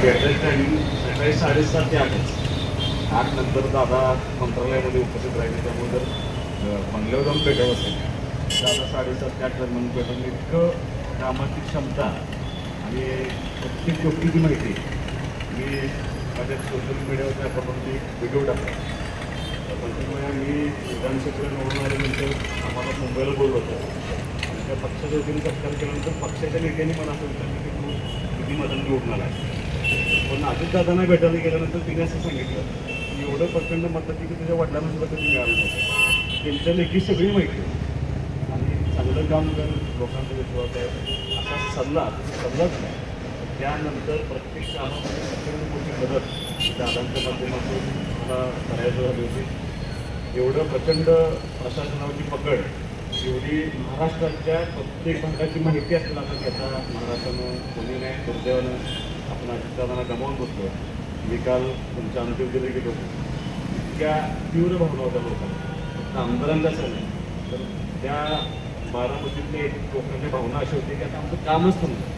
भेटायचं टायमिंग सकाळी 7:30 ते 8 नंतर दादा मंत्रालयामध्ये उपस्थित राहिले. त्यामुळे जर बंगल्यावर जाऊन भेटावं असेल दादा 7:30 ते 8 दरम्यान भेटून इतकं कामाची क्षमता आणि प्रत्येक गोष्टीची माहिती मी माझ्या सोशल मीडियावरच्या अकाउंटवरती व्हिडिओ टाकला. त्यामुळे मी विधानसभेला निवडून आल्यानंतर आम्हाला मुंबईला बोलवलं होतं आणि त्या पक्षाच्या वतीने सत्कार केल्यानंतर पक्षाच्या नेत्यांनी मला असं विचारलं की तू किती मतांनी निवडून आला. पण अजितदादांना भेटायला गेल्यानंतर तिने असं सांगितलं की एवढं प्रचंड मतं की तुझ्या वडिलांना सुद्धा कधी मिळालं नव्हतं. त्यांच्या लेखी सगळी माहिती आणि चांगलं काम कर, लोकांचा विश्वास आहे असा सल्लाच नाही. त्यानंतर प्रत्येक कामामध्ये प्रचंड मोठी मदत दादांच्या माध्यमातून मला करायचं झाली होती. एवढं प्रचंड प्रशासनाची पकड, एवढी महाराष्ट्राच्या प्रत्येक भागाची माहिती असताना आता त्याचा महाराष्ट्रानं कोणी नाही दुर्दैवानं आपण अजितदादांना गमावून बसलो. मी काल तुमच्या अंतिम दिले गेलो. इतक्या तीव्र भावना होत्या लोकांना, फक्त आमदारांच्याच नाही तर त्या बारामतीतल्या लोकांच्या भावना अशी होती की आता आमचं कामच थांबलं.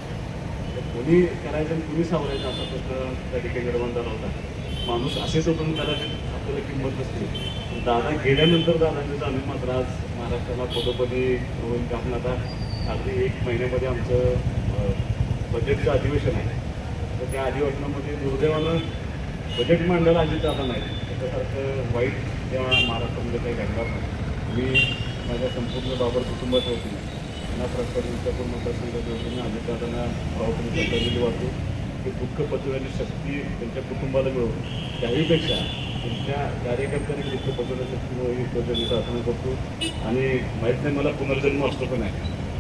कोणी करायचं आणि कुणी सावरायचं असा प्रश्न त्या ठिकाणी निर्माण झाला होता. माणूस असेच होतं कदाचित आपल्याला किंमत नसते. दादा गेल्यानंतर दादांची जाणीव मात्र आज महाराष्ट्राला पदोपदी होईल. कारण आता अगदी 1 महिन्यामध्ये आमचं बजेटचं अधिवेशन आहे. तर त्या अधिवेशनामध्ये दुर्दैवानं बजेट मांडायला अजितदादा नाही. त्याच्यासारखं वाईट त्या महाराष्ट्रामध्ये काही घडणार नाही. मी माझ्या संपूर्ण बाबर कुटुंबाच्या वतीने विजापूर मतदारसंघाच्या वतीने अजितदादांना भावपूर्ण श्रद्धांजली वाटतो की दुःख पचवण्याची शक्ती त्यांच्या कुटुंबाला मिळवून त्याहीपेक्षा त्यांच्या कार्यकर्त्यांनी दुःख पचवण्याची शक्ती मिळवून ही प्रार्थना करतो. आणि माहीत नाही मला पुनर्जन्म असतो पण आहे.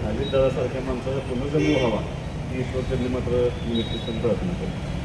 अजितदादासारख्या माणसाचा पुनर्जन्म व्हावा ही ईश्वरचंदी मात्र मी निश्चितपणे प्रार्थना करतो.